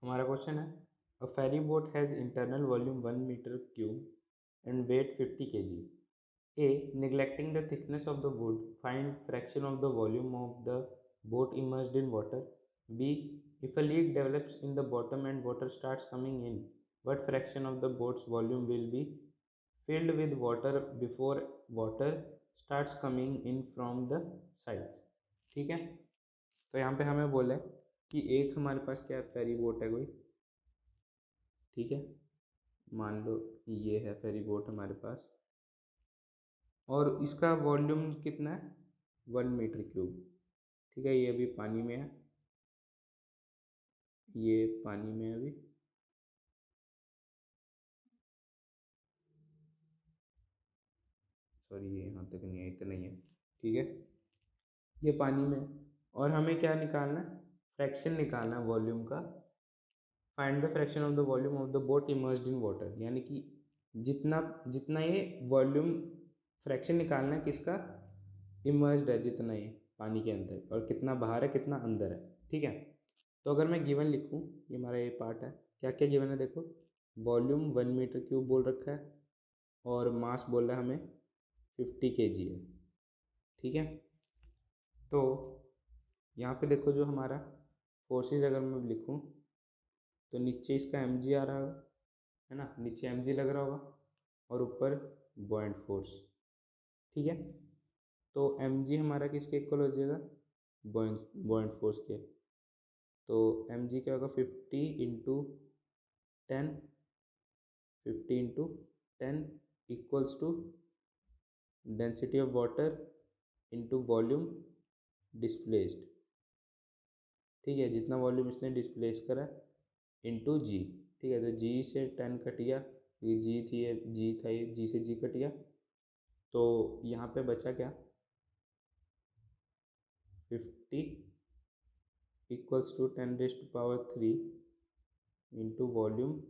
हमारा क्वेश्चन है a ferry boat has internal volume 1 metre cube and weight 50 kg. A. Neglecting the thickness of the wood, find fraction of the volume of the boat immersed in water. B. If a leak develops in the bottom and water starts coming in, what fraction of the boat's volume will be filled with water before water starts coming in from the sides. ठीक है, तो यहाँ पे हमें बोला है कि एक हमारे पास क्या फेरी बोट है कोई, ठीक है, मान लो ये है फेरी बोट हमारे पास और इसका वॉल्यूम कितना है 1 मीटर क्यूब. ठीक है, ये अभी पानी में है, ये पानी में है अभी, सॉरी ये यहाँ तक नहीं है, इतना ही है. ठीक है, ये पानी में है और हमें क्या निकालना है, फ्रैक्शन निकालना है वॉल्यूम का. Find the fraction of the volume of the boat immersed in water, यानी कि जितना जितना ये वॉल्यूम फ्रैक्शन निकालना है किसका, इमर्स्ड है जितना ये पानी के अंदर, और कितना बाहर है कितना अंदर है. ठीक है, तो अगर मैं गिवन लिखूँ, ये हमारा ये पार्ट है, क्या क्या गिवन है देखो, वॉल्यूम 1 मीटर क्यूब बोल रखा है और मास बोल रहा है हमें 50 kg है. ठीक है, तो यहाँ पे देखो जो हमारा फोर्सेस अगर मैं लिखूँ तो नीचे इसका mg आ रहा होगा, है ना, नीचे mg लग रहा होगा और ऊपर बॉइंट फोर्स. ठीक है, तो mg हमारा किसके इक्वल हो जाएगा, बॉइंट फोर्स के. तो mg क्या होगा 50 into 10 equals to density of water into volume displaced. ठीक है, जितना वॉल्यूम इसने डिस्प्लेस करा इंटू जी. ठीक है, तो जी से 10 कट गया, ये जी थी, ये जी था, ये जी से जी कट गया, तो यहाँ पे बचा क्या 50 equals to 10⁻³ into volume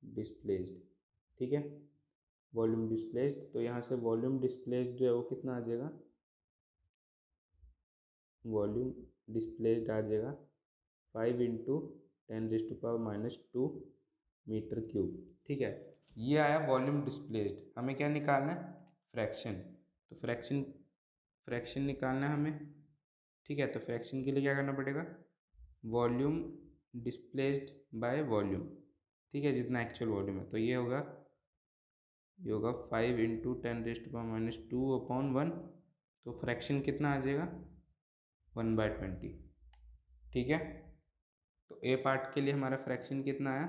displaced. ठीक है, वॉल्यूम डिस्प्लेस्ड, तो यहाँ से वॉल्यूम डिस्प्लेस्ड जो है वो कितना आ जाएगा, वॉल्यूम डिस्प्लेस्ड आ जाएगा 5 इंटू 10⁻² मीटर क्यूब. ठीक है, ये आया वॉल्यूम डिस्प्लेस्ड. हमें क्या निकालना है, फ्रैक्शन. तो फ्रैक्शन निकालना है हमें. ठीक है, तो फ्रैक्शन के लिए क्या करना पड़ेगा, वॉल्यूम डिस्प्लेस्ड बाय वॉल्यूम. ठीक है, जितना एक्चुअल वॉल्यूम है, तो ये होगा 5 इंटू 10⁻² अपॉन 1. तो फ्रैक्शन कितना आ जाएगा 1/20. ठीक है, तो ए पार्ट के लिए हमारा फ्रैक्शन कितना आया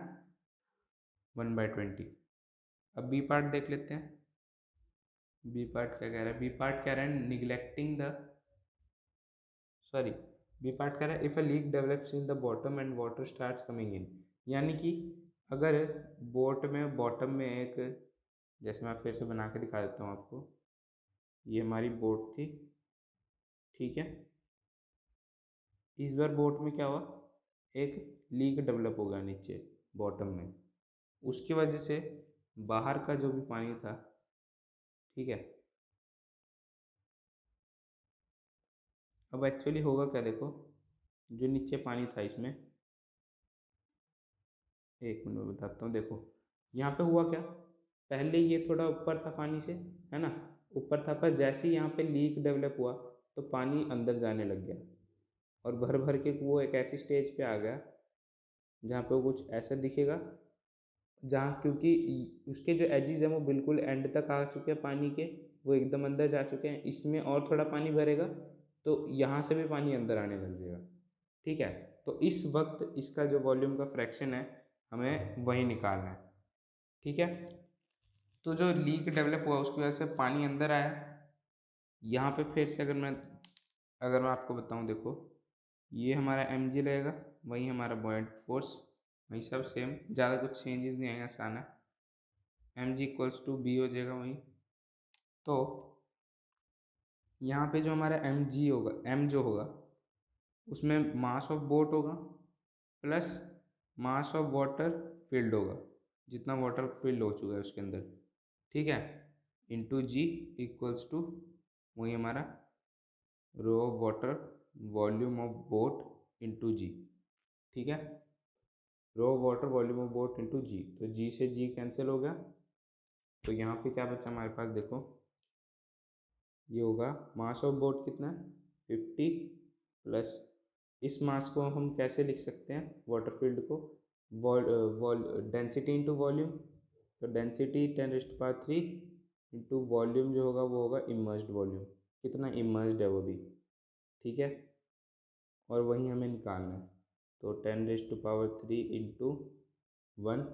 1/20. अब बी पार्ट देख लेते हैं. बी पार्ट क्या कह रहा है, बी पार्ट कह रहा है neglecting the, sorry, B part कह रहा है if a leak develops in the bottom and water starts coming in. यानी कि अगर बोट में बॉटम में एक, जैसे मैं फिर से बना के दिखा देता हूँ आपको, ये हमारी बोट थी. ठीक है, इस बार बोट में क्या हुआ, एक लीक डेवलप हो गया नीचे बॉटम में, उसकी वजह से बाहर का जो भी पानी था, ठीक है, अब एक्चुअली होगा क्या देखो, जो नीचे पानी था इसमें, एक मिनट में बताता हूँ. देखो यहाँ पे हुआ क्या, पहले ये थोड़ा ऊपर था पानी से, है ना, ऊपर था, पर जैसे ही यहाँ पे लीक डेवलप हुआ तो पानी अंदर जाने लग गया और भर भर के वो एक ऐसी स्टेज पे आ गया जहाँ पे वो कुछ ऐसा दिखेगा, जहाँ क्योंकि उसके जो एजिज हैं वो बिल्कुल एंड तक आ चुके हैं पानी के, वो एकदम अंदर जा चुके हैं. इसमें और थोड़ा पानी भरेगा तो यहाँ से भी पानी अंदर आने लग जाएगा. ठीक है, तो इस वक्त इसका जो वॉल्यूम का फ्रैक्शन है हमें वही निकालना है. ठीक है, तो जो लीक डेवलप हुआ उसकी वजह से पानी अंदर आया. यहाँ पे फिर से अगर मैं आपको बताऊँ, देखो ये हमारा mg लगेगा, वही हमारा बॉइंट फोर्स, वही सब सेम, ज़्यादा कुछ चेंजेस नहीं आएगा, आसान है. mg इक्वल्स टू बी हो जाएगा वही. तो यहाँ पे जो हमारा mg होगा, m जो होगा उसमें मास ऑफ बोट होगा plus mass of water field होगा, जितना वाटर फिल्ड हो चुका है उसके अंदर. ठीक है, इंटू जी इक्वल्स टू वही हमारा rho of water volume of boat into g. ठीक है, rho water volume of boat into g, तो जी से जी कैंसिल हो गया, तो यहाँ पे क्या बचा हमारे पास, देखो ये होगा मास ऑफ बोट कितना है 50 प्लस इस मास को हम कैसे लिख सकते हैं वाटर फील्ड को, डेंसिटी इंटू वॉल्यूम, तो डेंसिटी 10⁻³ इंटू वॉल्यूम जो होगा वो होगा इमर्स्ड वॉल्यूम, कितना इमर्स्ड है वो भी, ठीक है, और वही हमें निकालना है, तो 10⁻³ इंटू 1,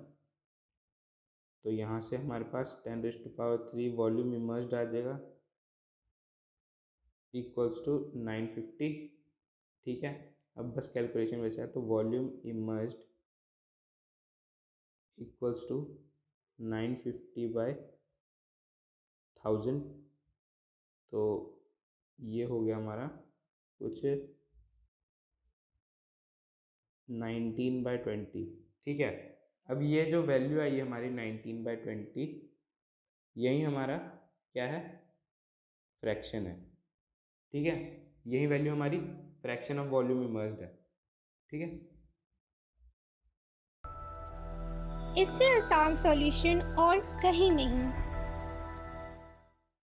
तो यहाँ से हमारे पास 10⁻³ वॉल्यूम इमर्स्ड आ जाएगा इक्वल्स टू 950, ठीक है। अब बस कैलकुलेशन बचा है, तो वॉल्यूम इमर्स्ड इक्वल्स टू 950/1000, तो ये हो गया हमारा कुछ 19/20, ठीक है। अब ये जो वैल्यू आई है हमारी 19/20, यही हमारा क्या है, फ्रैक्शन है, ठीक है, यही वैल्यू हमारी फ्रैक्शन ऑफ वॉल्यूम इमर्स्ड है, ठीक है। इससे आसान सॉल्यूशन और कहीं नहीं।